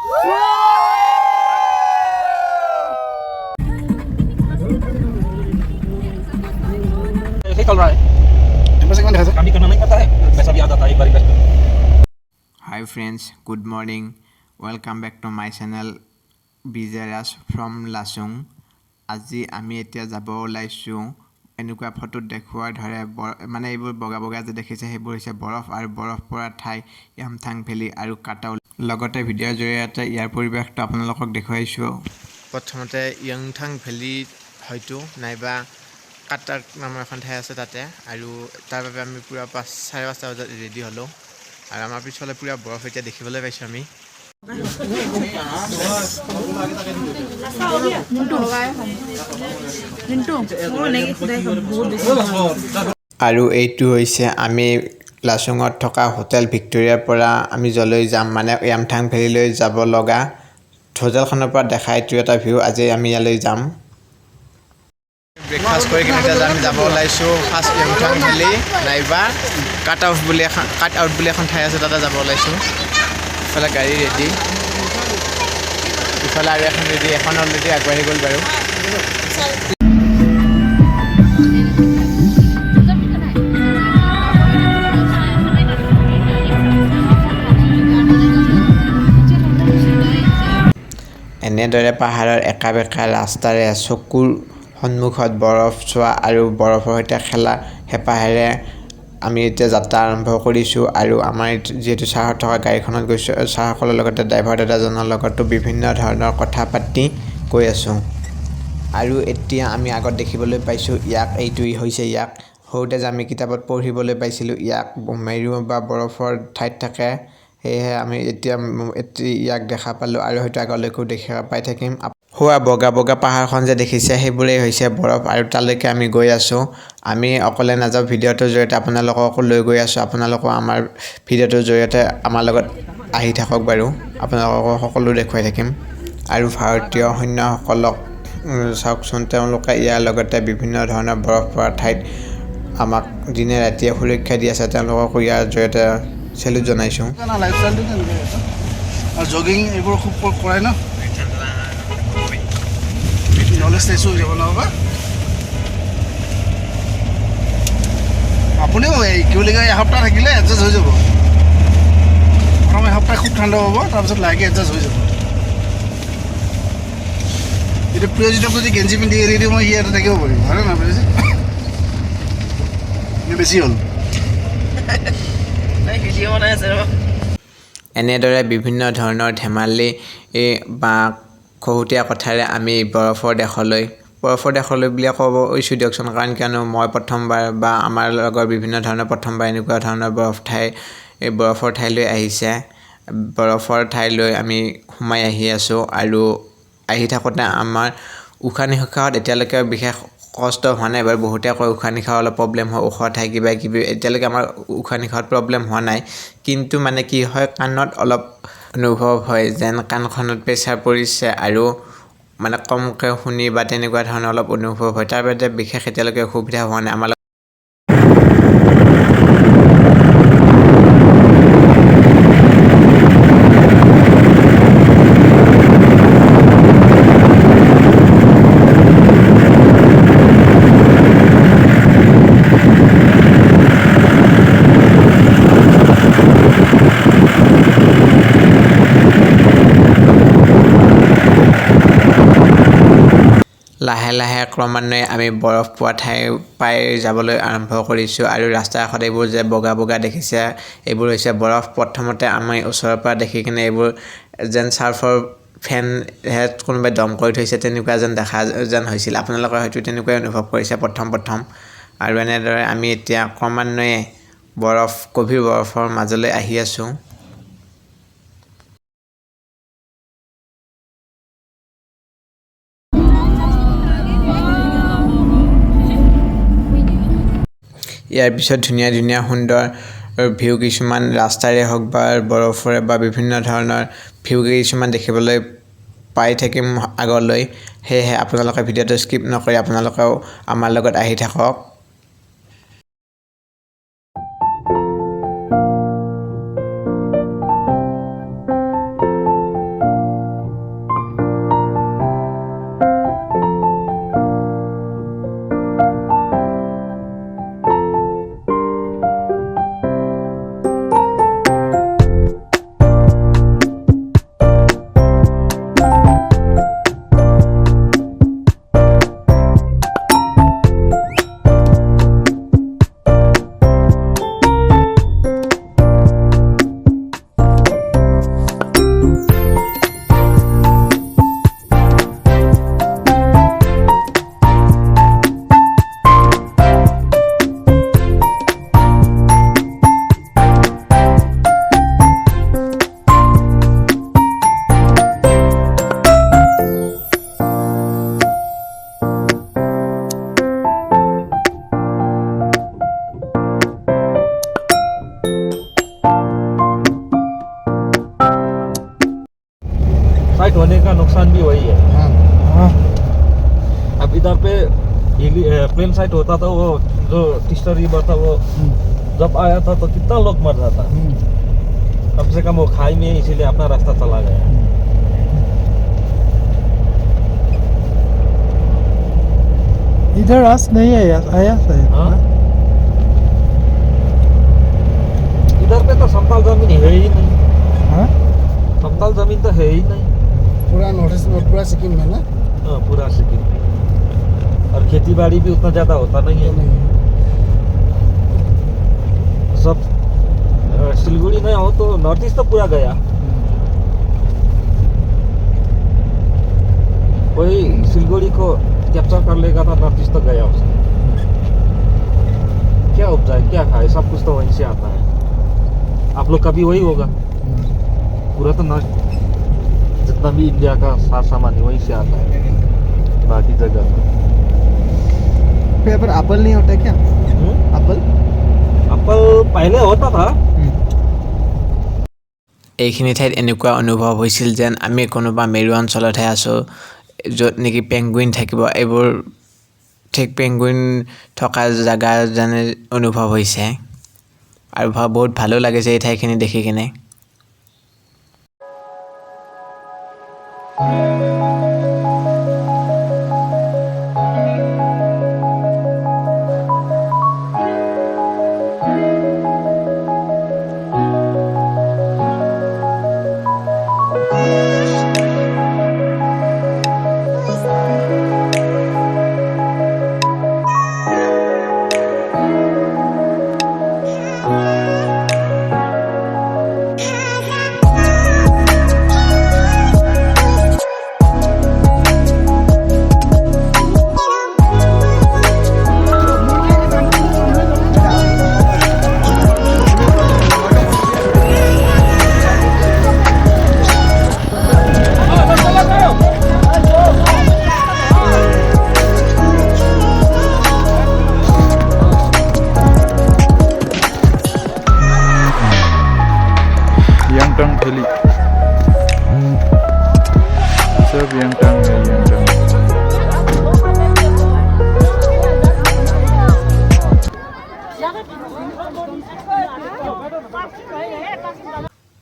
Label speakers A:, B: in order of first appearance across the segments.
A: Hi friends, good morning. Welcome back to my channel Bizaras from Lachung. আজি আমি এতিয়া যাব ওলাইছো এনেকুৱা ফটোত দেখুৱাৰ ধৰে মানে এইবোৰ বগা বগা যে দেখিছে সেইবোৰ হৈছে বৰফ আৰু বৰফ পৰা ঠাই yumthang vaelly আৰু কাটাও লগতে ভিডিঅ'ৰ জৰিয়তে ইয়াৰ পৰিৱেশটো আপোনালোকক দেখুৱাইছো প্ৰথমতে yumthang vaelly হয়তো নাইবা কাটাক নামৰ এখন ঠাই আছে তাতে আৰু তাৰ বাবে আমি পুৰা 5:30 বজাত ৰেডি হলো আৰু আমাৰ পিছলে পুৰা বৰফ এতিয়া দেখিবলৈ পাইছো আমি আৰু এইটো হৈছে আমি লাচুঙত থকা হোটেল ভিক্টোৰিয়াৰ পৰা আমি জলৈ যাম মানে yumthang vaelly লৈ যাব লগা হোটেলখনৰ পৰা দেখাইটো এটা ভিউ আজি আমি ইয়ালৈ যাম ব্ৰেকফাষ্ট কৰি কিনে আমি যাব ওলাইছো ফাৰ্ষ্ট yumthang vaelly নাইবা কাট আউট বুলি এখন ঠাই আছে তাতে যাব ওলাইছো ইফালে গাড়ী ৰেডি ইফালে আৰু এখন ৰেডি এখন অলৰেডি আগবাঢ়ি গ'ল বাৰু এনেদৰে পাহাৰৰ একা-বেকা ৰাস্তাৰে চকুৰ সন্মুখত বৰফ চোৱা আৰু বৰফৰ সৈতে খেলা হেঁপাহেৰে আমি এতিয়া যাত্ৰা আৰম্ভ কৰিছো আৰু আমাৰ যেটো চাহত থকা গাড়ীখনত গৈছো চাহসকলৰ লগতে ড্ৰাইভাৰ দাদাজনৰ লগতো বিভিন্ন ধৰণৰ কথা পাতি গৈ আছো আৰু এতিয়া আমি আগত দেখিবলৈ পাইছো এইটো হৈছে সৰুতে যে আমি কিতাপত পঢ়িবলৈ পাইছিলো মেৰু বা বৰফৰ ঠাইত থাকে সেয়ে আমি এতিয়া দেখা পালো আৰু হয়তো আগলৈকো দেখা পাই থাকিম হোৱা বগা বগা পাহাৰখন যে দেখিছে সেইবোৰে হৈছে বৰফ আৰু তালৈকে আমি গৈ আছো আমি অকলে নাযাওঁ ভিডিঅ'টোৰ জৰিয়তে আপোনালোকক লৈ গৈ আছো আপোনালোকক আমাৰ ভিডিঅ'টোৰ জৰিয়তে আমাৰ লগত আহি থাকক বাৰু আপোনালোকক সকলো দেখুৱাই থাকিম আৰু ভাৰতীয় সৈন্যসকলক চাওকচোন তেওঁলোকে ইয়াৰ লগতে বিভিন্ন ধৰণৰ বৰফ পৰা ঠাইত আমাক দিনে ৰাতিয়ে সুৰক্ষা দি আছে তেওঁলোকক ইয়াৰ জৰিয়তে চেলুট জনাইছো
B: আৰু জগিং এইবোৰ খুব কৰাই ন নলেজ টেছো যাব নহবা আপুনিও কি বুলি কয় এসপ্তাহ থাকিলে এডজাষ্ট হৈ যাব প্ৰথম এসপ্তাহ খুব ঠাণ্ডা হ'ব তাৰপিছত লাহেকৈ এডজাষ্ট হৈ যাব এতিয়া প্ৰিয়জিতক যদি গেঞ্জি পিন্ধি এৰি দিওঁ মই ইয়াতে থাকিব পাৰিম হয়নে নহয় বুজিছে বেছি হ'ল ভিডিঅ' বনাই আছে
A: এনেদৰে বিভিন্ন ধৰণৰ ধেমালি বা খহুতীয়া কথাৰে আমি বৰফৰ দেশলৈ বুলি ক'ব কৈছোঁ দিয়কচোন কাৰণ কিয়নো মই প্ৰথমবাৰ বা আমাৰ লগৰ বিভিন্ন ধৰণৰ প্ৰথমবাৰ এনেকুৱা ধৰণৰ বৰফৰ ঠাইলৈ আহিছে বৰফৰ ঠাইলৈ আমি সোমাই আহি আছোঁ আৰু আহি থাকোঁতে আমাৰ উশাহ নিশাহত এতিয়ালৈকে বিশেষ কষ্ট হোৱা নাই বাৰু বহুতে কয় উশাহ নিশাহ অলপ প্ৰব্লেম হয় ওখ ঠাই কিবা কিবি এতিয়ালৈকে আমাৰ উশাহ নিশাহত প্ৰব্লেম হোৱা নাই কিন্তু মানে কি হয় কাণত অলপ অনুভৱ হয় যেন কাণখনত প্ৰেছাৰ পৰিছে আৰু মানে কমকৈ শুনি বা তেনেকুৱা ধৰণৰ অলপ অনুভৱ হয় তাৰ বাবে বিশেষ এতিয়ালৈকে অসুবিধা হোৱা নাই আমাৰ লাহে লাহে ক্ৰমান্বয়ে আমি বৰফ পোৱা ঠাই পাই যাবলৈ আৰম্ভ কৰিছোঁ আৰু ৰাস্তাৰ কাষত এইবোৰ যে বগা বগা দেখিছে এইবোৰ হৈছে বৰফ প্ৰথমতে আমি ওচৰৰ পৰা দেখি কিনে এইবোৰ যেন চাৰ্ফৰ ফেন হেড কোনোবাই দম কৰি থৈছে তেনেকুৱা যেন হৈছিল আপোনালোকে হয়তো তেনেকুৱাই অনুভৱ কৰিছে প্ৰথম আৰু এনেদৰে আমি এতিয়া ক্ৰমান্বয়ে গভীৰ বৰফৰ মাজলৈ আহি আছোঁ ইয়াৰ পিছত ধুনীয়া ধুনীয়া সুন্দৰ ভিউ কিছুমান ৰাস্তাৰে হওক বা বৰফৰে বা বিভিন্ন ধৰণৰ ভিউ কিছুমান দেখিবলৈ পাই থাকিম আগলৈ সেয়েহে আপোনালোকে ভিডিঅ'টো স্কিপ নকৰি আপোনালোকেও আমাৰ লগত আহি থাকক
C: साइट होने का नुकसान भी वही है। अब इधर पे प्लेन साइट होता था, वो जो टिस्टर रिवर था वो जब आया था तो कितना लोग मर रहा था। कम से कम वो खाई में इसीलिए अपना रास्ता चला गया।
D: इधर रास नहीं आया शायद।
C: हाँ? इधर पे तो समतल जमीन है ही नहीं।
D: हाँ?
C: समतल जमीन तो है ही नहीं।
B: पूरा नॉर्थ ईस्ट में, पूरा सिक्किम में ना।
C: हाँ, पूरा सिक्किम। और खेती बाड़ी भी उतना ज्यादा होता नहीं है। सब सिलगुड़ी में हो तो नॉर्थ ईस्ट तो पूरा गया। कोई सिलगुड़ी को कैप्चर कर लेगा तो नॉर्थ ईस्ट तो गया उसका। क्या उपजाए, क्या खाए, सब कुछ तो वहीं से आता है। आप लोग का भी वही होगा। पूरा तो नॉर्थ, जितना भी इंडिया का सार सामान वहीं से आता है बाकी जगह में।
B: यहाँ पर एप्पल नहीं होता क्या? एप्पल
C: पहले होता था।
A: এইখিনি ঠাইত এনেকুৱা অনুভৱ হৈছিল যেন আমি কোনোবা মেৰু অঞ্চলতহে আছোঁ, য'ত নেকি পেংগুইন থাকিব। এইবোৰ ঠিক পেংগুইন থকা জেগা যেনে অনুভৱ হৈছে আৰু বহুত ভালো লাগিছে এই ঠাইখিনি দেখি কিনে।
D: yumthang vaelly सब yumthang है yumthang।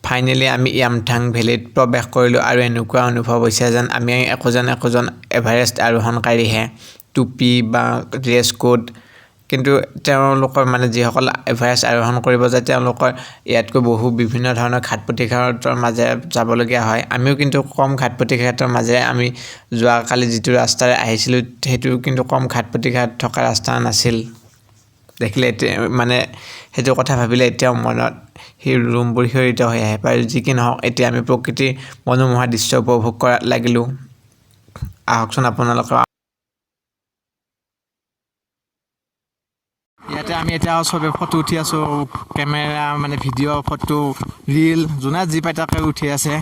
A: ফাইনেলি আমি য়ামথাং ভেলীত প্ৰৱেশ কৰিলোঁ আৰু এনেকুৱা অনুভৱ হৈছে যেন আমি একোজন এভাৰেষ্ট আৰোহণকাৰীহে। টুপি বা ড্ৰেছ কোড, কিন্তু তেওঁলোকৰ মানে যিসকল এভাৰেষ্ট আৰোহণ কৰিব যায় তেওঁলোকৰ ইয়াতকৈ বহু বিভিন্ন ধৰণৰ ঘাট প্ৰতিঘাতৰ মাজেৰে যাবলগীয়া হয়। আমিও কিন্তু কম ঘাট প্ৰতিঘাতৰ মাজেৰে আমি যোৱাকালি যিটো ৰাস্তাৰে আহিছিলোঁ সেইটো কিন্তু কম ঘাট প্ৰতিঘাত থকা ৰাস্তা নাছিল। দেখিলে মানে সেইটো কথা ভাবিলে এতিয়াও মনত সেই ৰুমবোৰ শিহৰিত হৈ আহে। বাৰু যি কি নহওক, এতিয়া আমি প্ৰকৃতিৰ মনোমোহা দৃশ্য উপভোগ কৰাত লাগিলোঁ। আহকচোন আপোনালোকে। ইয়াতে আমি এতিয়া চবে ফটো উঠি আছোঁ, কেমেৰা মানে ভিডিঅ' ফটো ৰিল যোনে যি পাই তাকে উঠি আছে।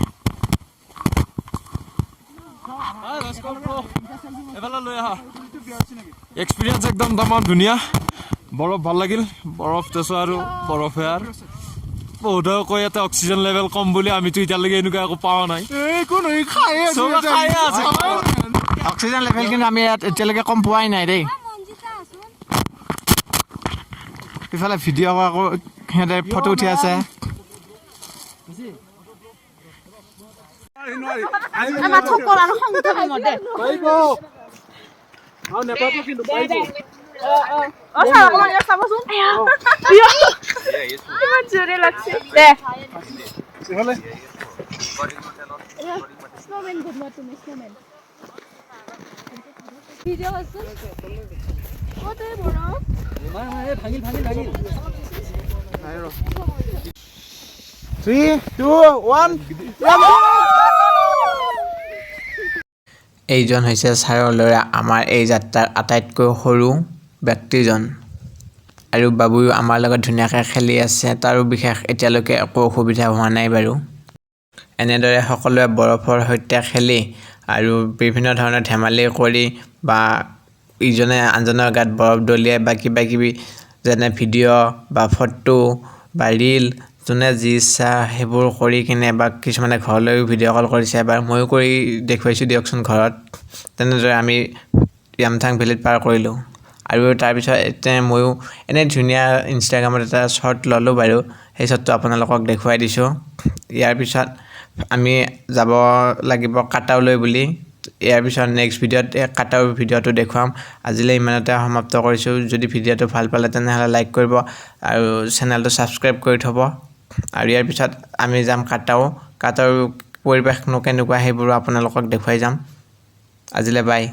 C: এক্সপিৰিয়েঞ্চ একদম তামাম ধুনীয়া। বৰফ ভাল লাগিল, বৰফ দেছো আৰু বৰফে আৰু বহুতে কয় ইয়াতে অক্সিজেন লেভেল কম বুলি, আমিতো এতিয়ালৈকে এনেকুৱা একো পোৱা নাই।
A: অক্সিজেন লেভেল কিন্তু আমি ইয়াত এতিয়ালৈকে কম পোৱাই নাই দেই। ইফালে ভিডিঅ' আকৌ সিহঁতে ফটো উঠি আছে। এইজন হৈছে ছাৰৰ ল'ৰা, আমাৰ এই যাত্ৰাৰ আটাইতকৈ সৰু ব্যক্তিজন। আৰু বাবুও আমাৰ লগত ধুনীয়াকৈ খেলি আছে, তাৰো বিশেষ এতিয়ালৈকে একো অসুবিধা হোৱা নাই বাৰু। এনেদৰে সকলোৱে বৰফৰ সৈতে খেলি আৰু বিভিন্ন ধৰণৰ ধেমালি কৰি বা ইজনে আনজনৰ গাত বৰফ দলিয়াই বা কিবা কিবি যেনে ভিডিঅ' বা ফটো বা ৰিল যোনে যি ইচ্ছা সেইবোৰ কৰি কিনে বা কিছুমানে ঘৰলৈও ভিডিঅ' কল কৰিছে এবাৰ ময়ো কৰি দেখুৱাইছোঁ দিয়কচোন ঘৰত তেনেদৰে আমি yumthang ভেলীত পাৰ কৰিলোঁ আৰু তাৰপিছত এতিয়া ময়ো এনে ধুনীয়া ইনষ্টাগ্ৰামত এটা শ্বৰ্ট ল'লোঁ বাৰু সেই শ্বৰ্টটো আপোনালোকক দেখুৱাই দিছোঁ ইয়াৰ পিছত আমি যাব লাগিব কাটাওলৈ বুলি ইয়াৰ পিছত নেক্সট ভিডিঅ'ত কাটাওৰ ভিডিঅ'টো দেখুৱাম আজিলৈ ইমানতে সমাপ্ত কৰিছোঁ যদি ভিডিঅ'টো ভাল পালে তেনেহ'লে লাইক কৰিব আৰু চেনেলটো ছাবস্ক্ৰাইব কৰি থ'ব আৰু ইয়াৰ পিছত আমি যাম কাটাওৰ পৰিৱেশনো কেনেকুৱা সেইবোৰ আপোনালোকক দেখুৱাই যাম আজিলৈ বাই